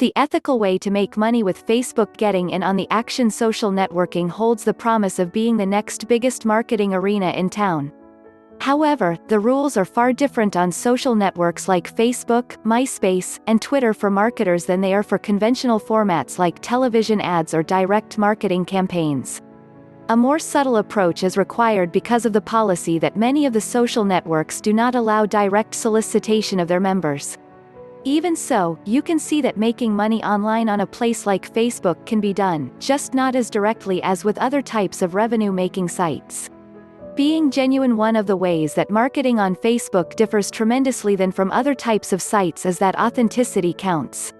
The ethical way to make money with Facebook getting in on the action. Social networking holds the promise of being the next biggest marketing arena in town. However, the rules are far different on social networks like Facebook, MySpace, and Twitter for marketers than they are for conventional formats like television ads or direct marketing campaigns. A more subtle approach is required because of the policy that many of the social networks do not allow direct solicitation of their members. Even so, you can see that making money online on a place like Facebook can be done, just not as directly as with other types of revenue-making sites. Being genuine. One of the ways that marketing on Facebook differs tremendously than from other types of sites is that authenticity counts.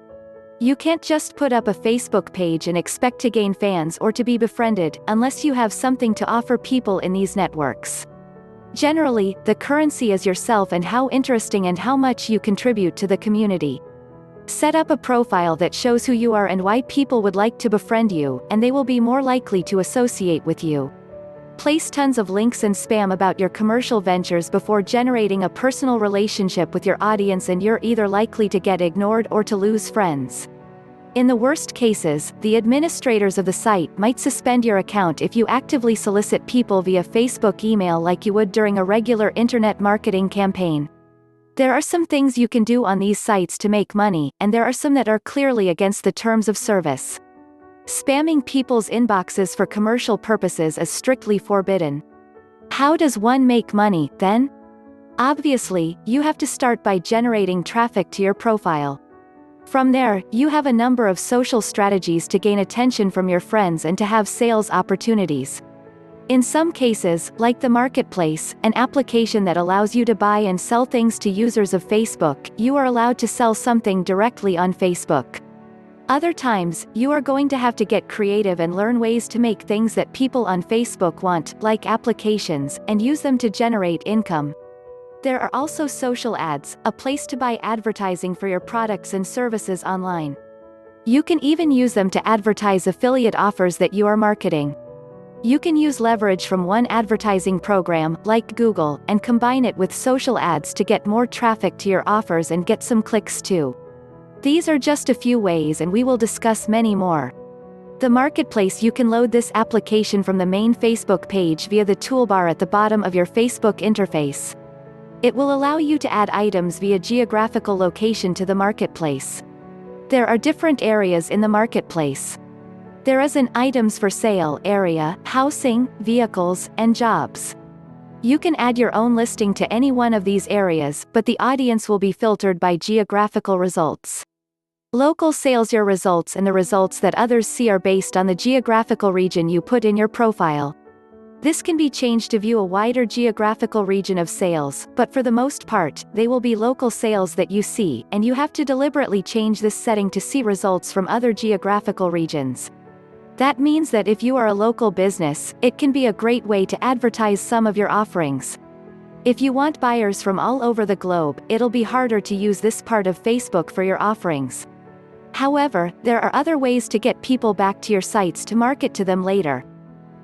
You can't just put up a Facebook page and expect to gain fans or to be befriended, unless you have something to offer people in these networks. Generally, the currency is yourself and how interesting and how much you contribute to the community. Set up a profile that shows who you are and why people would like to befriend you, and they will be more likely to associate with you. Place tons of links and spam about your commercial ventures before generating a personal relationship with your audience, and you're either likely to get ignored or to lose friends. In the worst cases, the administrators of the site might suspend your account if you actively solicit people via Facebook email like you would during a regular internet marketing campaign. There are some things you can do on these sites to make money, and there are some that are clearly against the terms of service. Spamming people's inboxes for commercial purposes is strictly forbidden. How does one make money, then? Obviously, you have to start by generating traffic to your profile. From there, you have a number of social strategies to gain attention from your friends and to have sales opportunities. In some cases, like the Marketplace, an application that allows you to buy and sell things to users of Facebook, you are allowed to sell something directly on Facebook. Other times, you are going to have to get creative and learn ways to make things that people on Facebook want, like applications, and use them to generate income. There are also social ads, a place to buy advertising for your products and services online. You can even use them to advertise affiliate offers that you are marketing. You can use leverage from one advertising program, like Google, and combine it with social ads to get more traffic to your offers and get some clicks too. These are just a few ways, and we will discuss many more. The Marketplace. You can load this application from the main Facebook page via the toolbar at the bottom of your Facebook interface. It will allow you to add items via geographical location to the Marketplace. There are different areas in the Marketplace. There is an items for sale area, housing, vehicles, and jobs. You can add your own listing to any one of these areas, but the audience will be filtered by geographical results. Local sales. Your results and the results that others see are based on the geographical region you put in your profile. This can be changed to view a wider geographical region of sales, but for the most part, they will be local sales that you see, and you have to deliberately change this setting to see results from other geographical regions. That means that if you are a local business, it can be a great way to advertise some of your offerings. If you want buyers from all over the globe, it'll be harder to use this part of Facebook for your offerings. However, there are other ways to get people back to your sites to market to them later.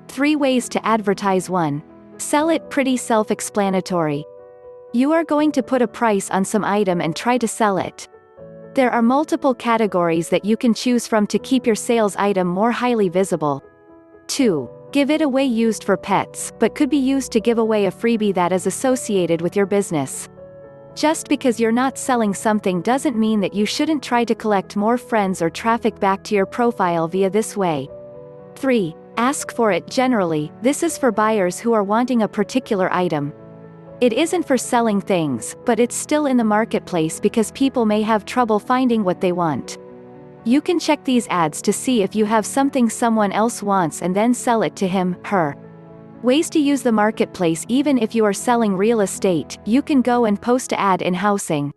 3 ways to advertise. 1. Sell it. Pretty self-explanatory. You are going to put a price on some item and try to sell it. There are multiple categories that you can choose from to keep your sales item more highly visible. 2. Give it away. Used for pets, but could be used to give away a freebie that is associated with your business. Just because you're not selling something doesn't mean that you shouldn't try to collect more friends or traffic back to your profile via this way. 3. Ask for it. Generally, this is for buyers who are wanting a particular item. It isn't for selling things, but it's still in the Marketplace because people may have trouble finding what they want. You can check these ads to see if you have something someone else wants and then sell it to him, her. Ways to use the Marketplace. Even if you are selling real estate, you can go and post an ad in housing.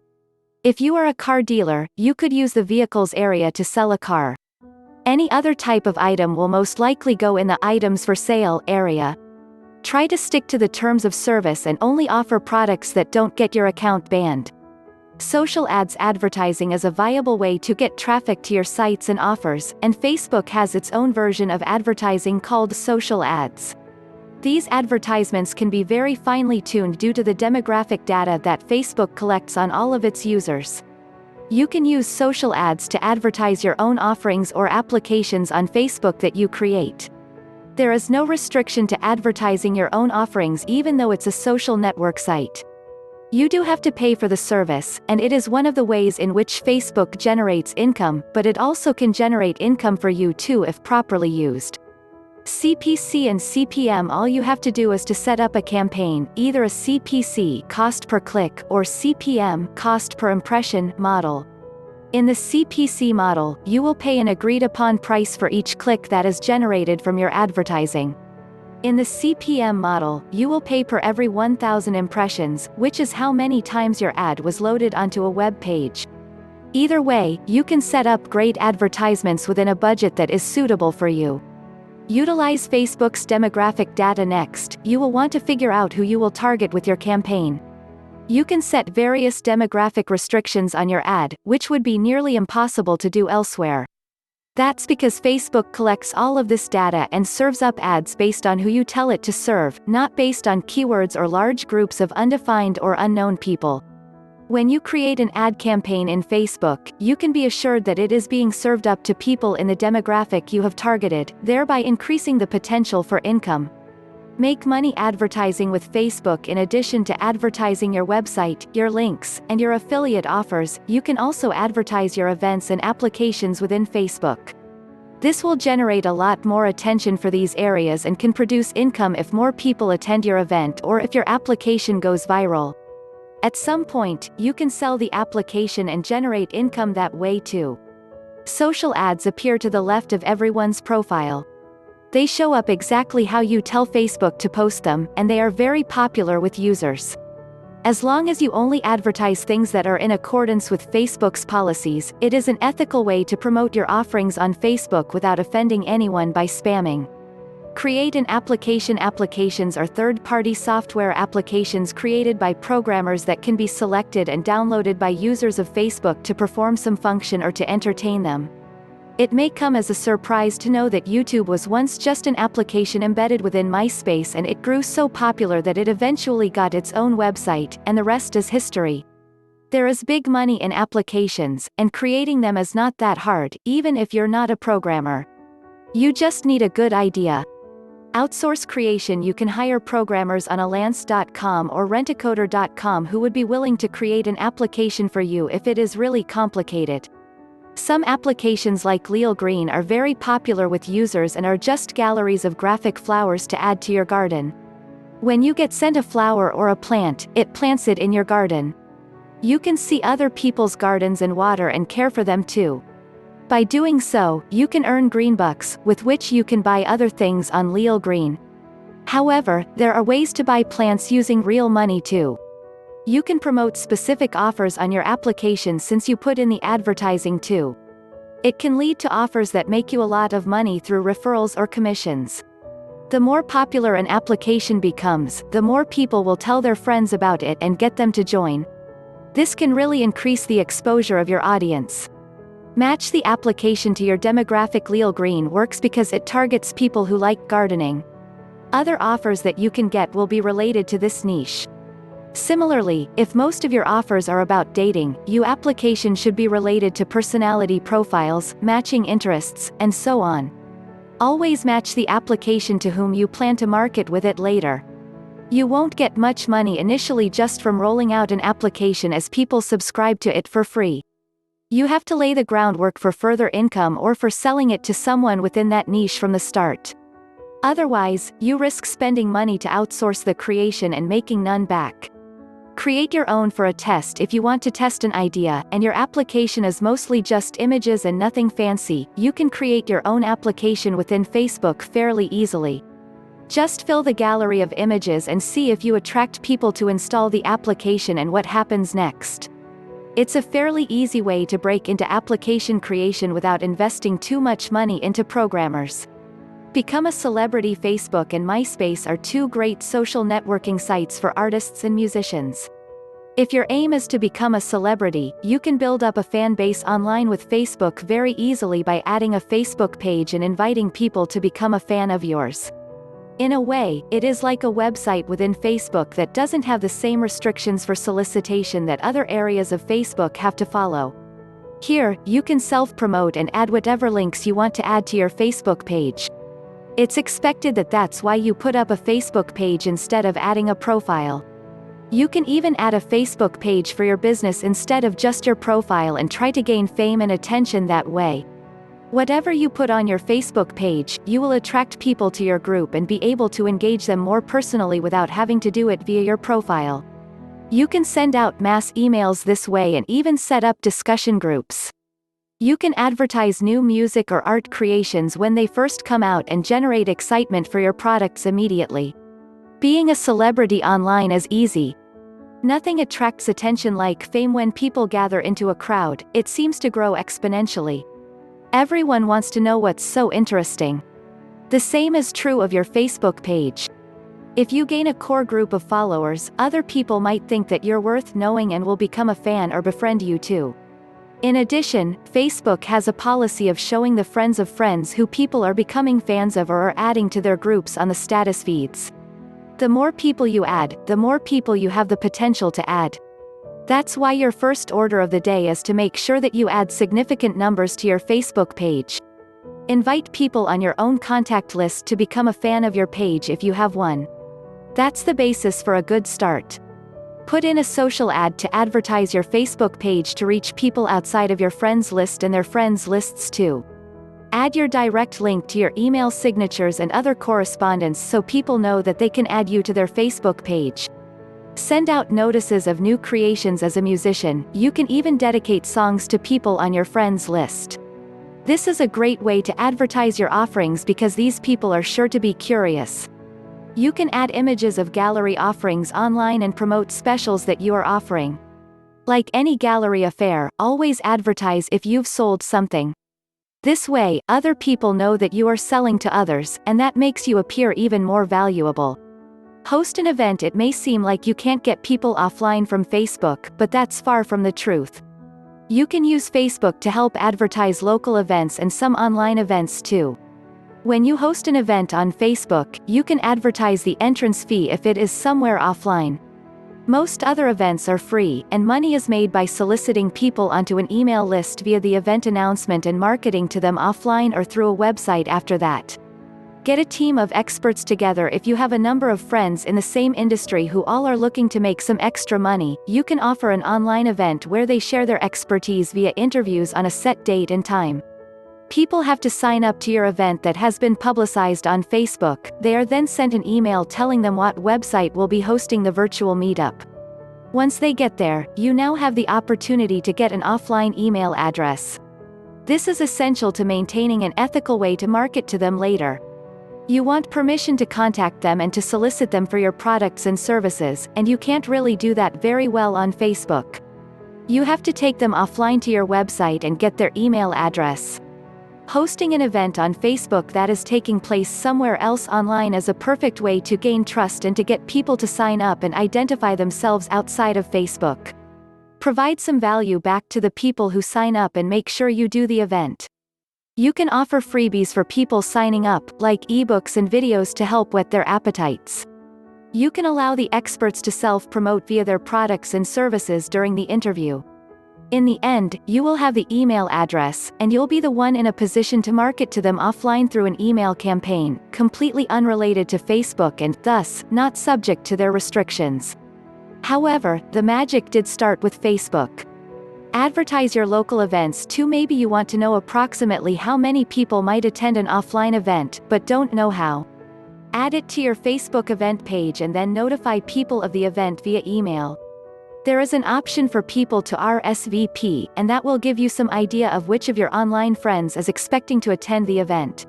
If you are a car dealer, you could use the vehicles area to sell a car. Any other type of item will most likely go in the items for sale area. Try to stick to the terms of service and only offer products that don't get your account banned. Social ads. Advertising is a viable way to get traffic to your sites and offers, and Facebook has its own version of advertising called social ads. These advertisements can be very finely tuned due to the demographic data that Facebook collects on all of its users. You can use social ads to advertise your own offerings or applications on Facebook that you create. There is no restriction to advertising your own offerings even though it's a social network site. You do have to pay for the service, and it is one of the ways in which Facebook generates income, but it also can generate income for you too if properly used. CPC and CPM. All you have to do is to set up a campaign, either a CPC cost per click or CPM cost per impression model. In the CPC model, you will pay an agreed upon price for each click that is generated from your advertising. In the CPM model, you will pay per every 1,000 impressions, which is how many times your ad was loaded onto a web page. Either way, you can set up great advertisements within a budget that is suitable for you. Utilize Facebook's demographic data. Next, you will want to figure out who you will target with your campaign. You can set various demographic restrictions on your ad, which would be nearly impossible to do elsewhere. That's because Facebook collects all of this data and serves up ads based on who you tell it to serve, not based on keywords or large groups of undefined or unknown people. When you create an ad campaign in Facebook, you can be assured that it is being served up to people in the demographic you have targeted, thereby increasing the potential for income. Make money advertising with Facebook. In addition to advertising your website, your links, and your affiliate offers, you can also advertise your events and applications within Facebook. This will generate a lot more attention for these areas and can produce income if more people attend your event or if your application goes viral. At some point, you can sell the application and generate income that way too. Social ads appear to the left of everyone's profile. They show up exactly how you tell Facebook to post them, and they are very popular with users. As long as you only advertise things that are in accordance with Facebook's policies, it is an ethical way to promote your offerings on Facebook without offending anyone by spamming. Create an application. Applications are third-party software applications created by programmers that can be selected and downloaded by users of Facebook to perform some function or to entertain them. It may come as a surprise to know that YouTube was once just an application embedded within MySpace, and it grew so popular that it eventually got its own website, and the rest is history. There is big money in applications, and creating them is not that hard, even if you're not a programmer. You just need a good idea. Outsource creation. You can hire programmers on Alance.com or Rentacoder.com who would be willing to create an application for you if it is really complicated. Some applications like Leel Green are very popular with users and are just galleries of graphic flowers to add to your garden. When you get sent a flower or a plant, it plants it in your garden. You can see other people's gardens and water and care for them too. By doing so, you can earn greenbucks, with which you can buy other things on Leel Green. However, there are ways to buy plants using real money too. You can promote specific offers on your application since you put in the advertising too. It can lead to offers that make you a lot of money through referrals or commissions. The more popular an application becomes, the more people will tell their friends about it and get them to join. This can really increase the exposure of your audience. Match the application to your demographic. Leel Green works because it targets people who like gardening. Other offers that you can get will be related to this niche. Similarly, if most of your offers are about dating, your application should be related to personality profiles, matching interests, and so on. Always match the application to whom you plan to market with it later. You won't get much money initially just from rolling out an application as people subscribe to it for free. You have to lay the groundwork for further income or for selling it to someone within that niche from the start. Otherwise, you risk spending money to outsource the creation and making none back. Create your own for a test. If you want to test an idea, and your application is mostly just images and nothing fancy, you can create your own application within Facebook fairly easily. Just fill the gallery of images and see if you attract people to install the application and what happens next. It's a fairly easy way to break into application creation without investing too much money into programmers. Become a celebrity. Facebook and MySpace are two great social networking sites for artists and musicians. If your aim is to become a celebrity, you can build up a fan base online with Facebook very easily by adding a Facebook page and inviting people to become a fan of yours. In a way, it is like a website within Facebook that doesn't have the same restrictions for solicitation that other areas of Facebook have to follow. Here, you can self-promote and add whatever links you want to add to your Facebook page. It's expected that that's why you put up a Facebook page instead of adding a profile. You can even add a Facebook page for your business instead of just your profile and try to gain fame and attention that way. Whatever you put on your Facebook page, you will attract people to your group and be able to engage them more personally without having to do it via your profile. You can send out mass emails this way and even set up discussion groups. You can advertise new music or art creations when they first come out and generate excitement for your products immediately. Being a celebrity online is easy. Nothing attracts attention like fame. When people gather into a crowd, it seems to grow exponentially. Everyone wants to know what's so interesting. The same is true of your Facebook page. If you gain a core group of followers, other people might think that you're worth knowing and will become a fan or befriend you too. In addition, Facebook has a policy of showing the friends of friends who people are becoming fans of or are adding to their groups on the status feeds. The more people you add, the more people you have the potential to add. That's why your first order of the day is to make sure that you add significant numbers to your Facebook page. Invite people on your own contact list to become a fan of your page if you have one. That's the basis for a good start. Put in a social ad to advertise your Facebook page to reach people outside of your friends list and their friends lists too. Add your direct link to your email signatures and other correspondence so people know that they can add you to their Facebook page. Send out notices of new creations. As a musician, you can even dedicate songs to people on your friends list. This is a great way to advertise your offerings because these people are sure to be curious. You can add images of gallery offerings online and promote specials that you are offering. Like any gallery affair, always advertise if you've sold something. This way, other people know that you are selling to others, and that makes you appear even more valuable. Host an event. It may seem like you can't get people offline from Facebook, but that's far from the truth. You can use Facebook to help advertise local events and some online events too. When you host an event on Facebook, you can advertise the entrance fee if it is somewhere offline. Most other events are free, and money is made by soliciting people onto an email list via the event announcement and marketing to them offline or through a website after that. Get a team of experts together. If you have a number of friends in the same industry who all are looking to make some extra money, you can offer an online event where they share their expertise via interviews on a set date and time. People have to sign up to your event that has been publicized on Facebook. They are then sent an email telling them what website will be hosting the virtual meetup. Once they get there, you now have the opportunity to get an offline email address. This is essential to maintaining an ethical way to market to them later. You want permission to contact them and to solicit them for your products and services, and you can't really do that very well on Facebook. You have to take them offline to your website and get their email address. Hosting an event on Facebook that is taking place somewhere else online is a perfect way to gain trust and to get people to sign up and identify themselves outside of Facebook. Provide some value back to the people who sign up and make sure you do the event. You can offer freebies for people signing up, like ebooks and videos to help whet their appetites. You can allow the experts to self-promote via their products and services during the interview. In the end, you will have the email address, and you'll be the one in a position to market to them offline through an email campaign, completely unrelated to Facebook and, thus, not subject to their restrictions. However, the magic did start with Facebook. Advertise your local events too. Maybe you want to know approximately how many people might attend an offline event, but don't know how. Add it to your Facebook event page and then notify people of the event via email. There is an option for people to RSVP, and that will give you some idea of which of your online friends is expecting to attend the event.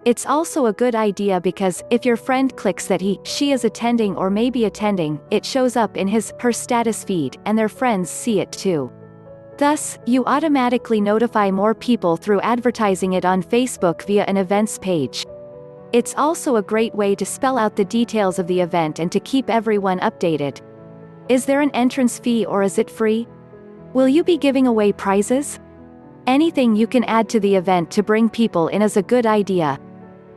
It's also a good idea because, if your friend clicks that she is attending or may be attending, it shows up in her status feed, and their friends see it too. Thus, you automatically notify more people through advertising it on Facebook via an events page. It's also a great way to spell out the details of the event and to keep everyone updated. Is there an entrance fee or is it free? Will you be giving away prizes? Anything you can add to the event to bring people in is a good idea.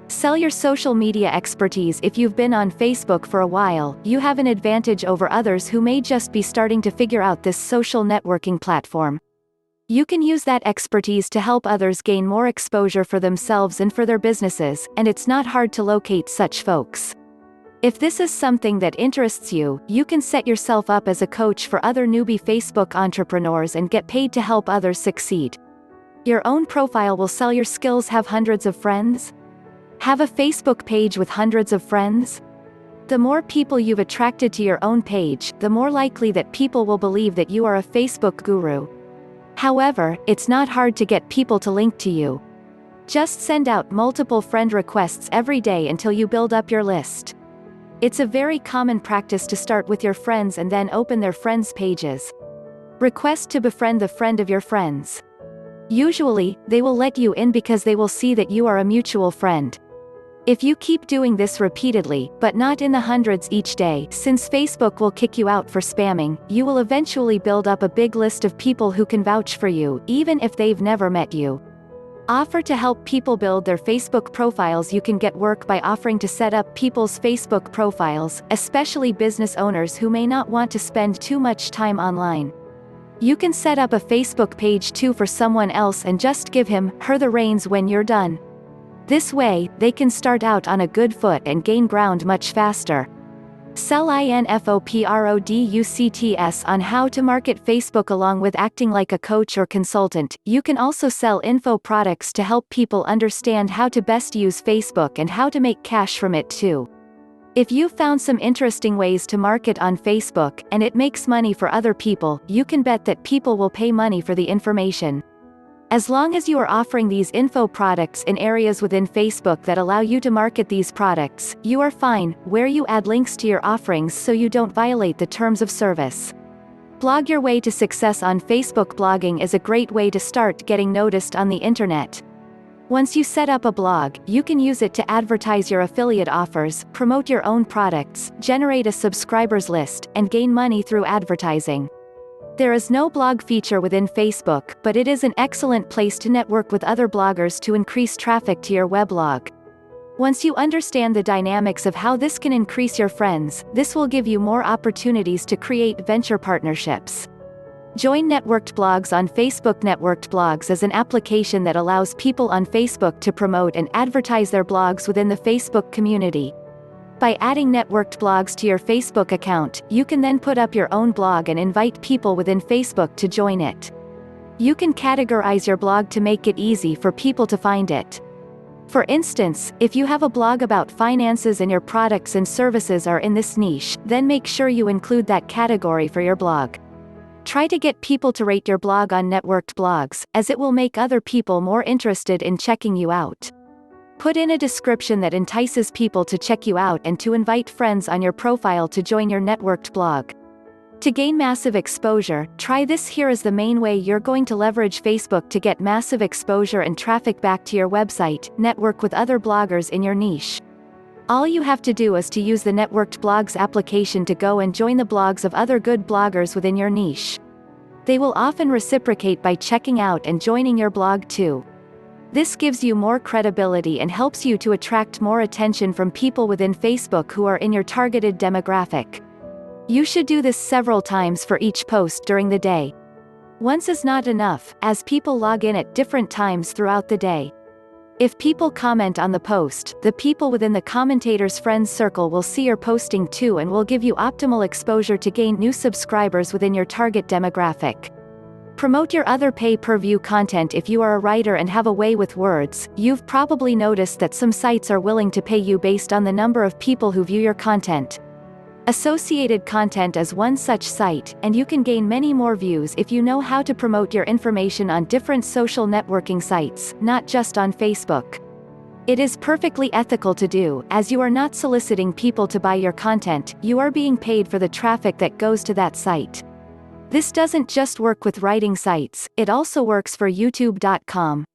Sell your social media expertise. If you've been on Facebook for a while, you have an advantage over others who may just be starting to figure out this social networking platform. You can use that expertise to help others gain more exposure for themselves and for their businesses, and it's not hard to locate such folks. If this is something that interests you, you can set yourself up as a coach for other newbie Facebook entrepreneurs and get paid to help others succeed. Your own profile will sell your skills. Have hundreds of friends? Have a Facebook page with hundreds of friends? The more people you've attracted to your own page, the more likely that people will believe that you are a Facebook guru. However, it's not hard to get people to link to you. Just send out multiple friend requests every day until you build up your list. It's a very common practice to start with your friends and then open their friends' pages. Request to befriend the friend of your friends. Usually, they will let you in because they will see that you are a mutual friend. If you keep doing this repeatedly, but not in the hundreds each day, since Facebook will kick you out for spamming, you will eventually build up a big list of people who can vouch for you, even if they've never met you. Offer to help people build their Facebook profiles. You can get work by offering to set up people's Facebook profiles, especially business owners who may not want to spend too much time online. You can set up a Facebook page too for someone else and just give him/her the reins when you're done. This way, they can start out on a good foot and gain ground much faster. Sell info products on how to market Facebook. Along with acting like a coach or consultant, you can also sell info products to help people understand how to best use Facebook and how to make cash from it too. If you found some interesting ways to market on Facebook, and it makes money for other people, you can bet that people will pay money for the information. As long as you are offering these info products in areas within Facebook that allow you to market these products, you are fine, where you add links to your offerings so you don't violate the terms of service. Blog your way to success on Facebook. Blogging is a great way to start getting noticed on the internet. Once you set up a blog, you can use it to advertise your affiliate offers, promote your own products, generate a subscribers list, and gain money through advertising. There is no blog feature within Facebook, but it is an excellent place to network with other bloggers to increase traffic to your weblog. Once you understand the dynamics of how this can increase your friends, this will give you more opportunities to create venture partnerships. Join Networked Blogs on Facebook. Networked Blogs is an application that allows people on Facebook to promote and advertise their blogs within the Facebook community. By adding networked blogs to your Facebook account, you can then put up your own blog and invite people within Facebook to join it. You can categorize your blog to make it easy for people to find it. For instance, if you have a blog about finances and your products and services are in this niche, then make sure you include that category for your blog. Try to get people to rate your blog on Networked Blogs, as it will make other people more interested in checking you out. Put in a description that entices people to check you out and to invite friends on your profile to join your networked blog. To gain massive exposure, try this. Here is the main way you're going to leverage Facebook to get massive exposure and traffic back to your website. Network with other bloggers in your niche. All you have to do is to use the Networked Blogs application to go and join the blogs of other good bloggers within your niche. They will often reciprocate by checking out and joining your blog too. This gives you more credibility and helps you to attract more attention from people within Facebook who are in your targeted demographic. You should do this several times for each post during the day. Once is not enough, as people log in at different times throughout the day. If people comment on the post, the people within the commentator's friends circle will see your posting too and will give you optimal exposure to gain new subscribers within your target demographic. Promote your other pay-per-view content. If you are a writer and have a way with words, you've probably noticed that some sites are willing to pay you based on the number of people who view your content. Associated Content is one such site, and you can gain many more views if you know how to promote your information on different social networking sites, not just on Facebook. It is perfectly ethical to do, as you are not soliciting people to buy your content, you are being paid for the traffic that goes to that site. This doesn't just work with writing sites, it also works for YouTube.com.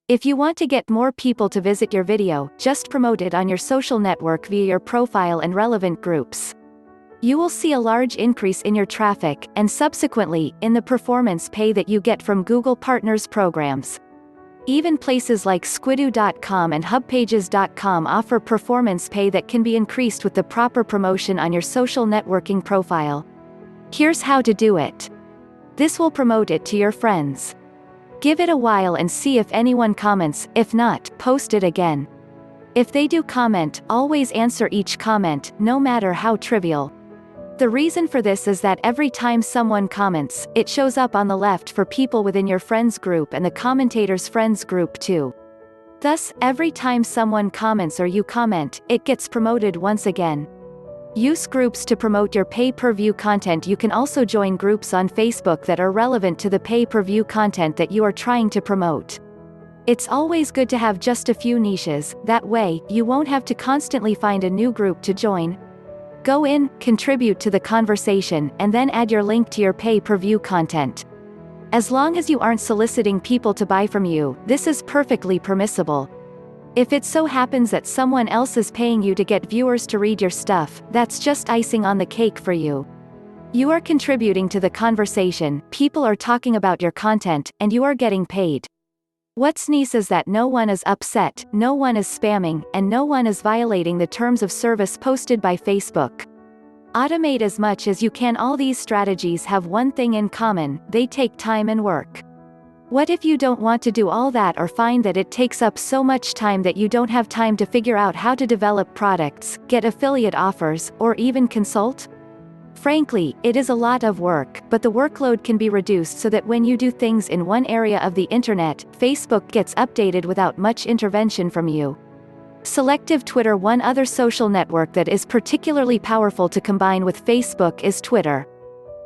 If you want to get more people to visit your video, just promote it on your social network via your profile and relevant groups. You will see a large increase in your traffic, and subsequently, in the performance pay that you get from Google Partners programs. Even places like Squidoo.com and HubPages.com offer performance pay that can be increased with the proper promotion on your social networking profile. Here's how to do it. This will promote it to your friends. Give it a while and see if anyone comments. If not, post it again. If they do comment, always answer each comment, no matter how trivial. The reason for this is that every time someone comments, it shows up on the left for people within your friends group and the commentator's friends group too. Thus, every time someone comments or you comment, it gets promoted once again. Use groups to promote your pay-per-view content. You can also join groups on Facebook that are relevant to the pay-per-view content that you are trying to promote. It's always good to have just a few niches, that way, you won't have to constantly find a new group to join. Go in, contribute to the conversation, and then add your link to your pay-per-view content. As long as you aren't soliciting people to buy from you, this is perfectly permissible. If it so happens that someone else is paying you to get viewers to read your stuff, that's just icing on the cake for you. You are contributing to the conversation, people are talking about your content, and you are getting paid. What's nice is that no one is upset, no one is spamming, and no one is violating the terms of service posted by Facebook. Automate as much as you can. All these strategies have one thing in common: they take time and work. What if you don't want to do all that or find that it takes up so much time that you don't have time to figure out how to develop products, get affiliate offers, or even consult? Frankly, it is a lot of work, but the workload can be reduced so that when you do things in one area of the internet, Facebook gets updated without much intervention from you. Selective Twitter. One other social network that is particularly powerful to combine with Facebook is Twitter.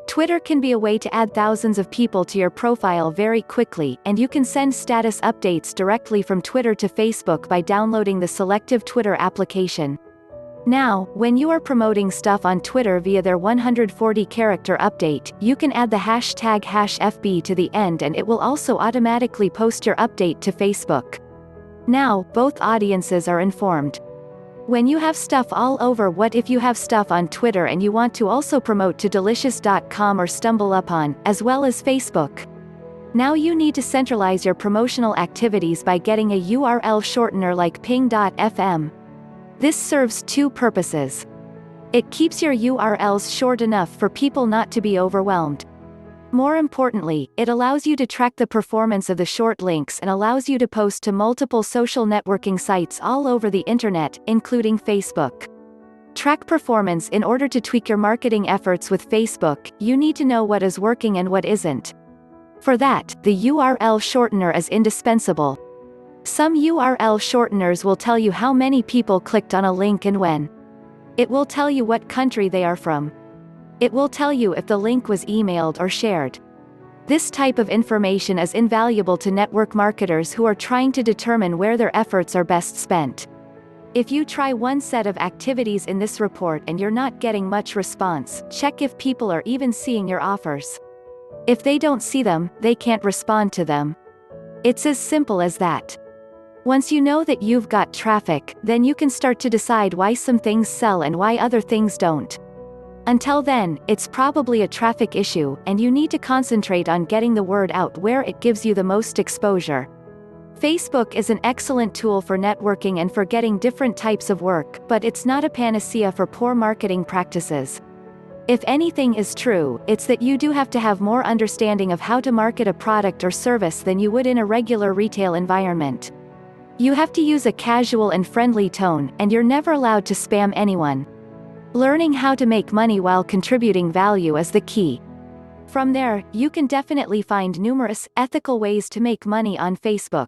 Twitter can be a way to add thousands of people to your profile very quickly, and you can send status updates directly from Twitter to Facebook by downloading the Selective Twitter application. Now, when you are promoting stuff on Twitter via their 140-character update, you can add the hashtag #FB to the end and it will also automatically post your update to Facebook. Now, both audiences are informed. When you have stuff all over, what if you have stuff on Twitter and you want to also promote to Delicious.com or StumbleUpon, as well as Facebook? Now you need to centralize your promotional activities by getting a URL shortener like ping.fm. This serves two purposes. It keeps your URLs short enough for people not to be overwhelmed. More importantly, it allows you to track the performance of the short links and allows you to post to multiple social networking sites all over the internet, including Facebook. Track performance. In order to tweak your marketing efforts with Facebook, you need to know what is working and what isn't. For that, the URL shortener is indispensable. Some URL shorteners will tell you how many people clicked on a link and when. It will tell you what country they are from. It will tell you if the link was emailed or shared. This type of information is invaluable to network marketers who are trying to determine where their efforts are best spent. If you try one set of activities in this report and you're not getting much response, check if people are even seeing your offers. If they don't see them, they can't respond to them. It's as simple as that. Once you know that you've got traffic, then you can start to decide why some things sell and why other things don't. Until then, it's probably a traffic issue, and you need to concentrate on getting the word out where it gives you the most exposure. Facebook is an excellent tool for networking and for getting different types of work, but it's not a panacea for poor marketing practices. If anything is true, it's that you do have to have more understanding of how to market a product or service than you would in a regular retail environment. You have to use a casual and friendly tone, and you're never allowed to spam anyone. Learning how to make money while contributing value is the key. From there, you can definitely find numerous, ethical ways to make money on Facebook.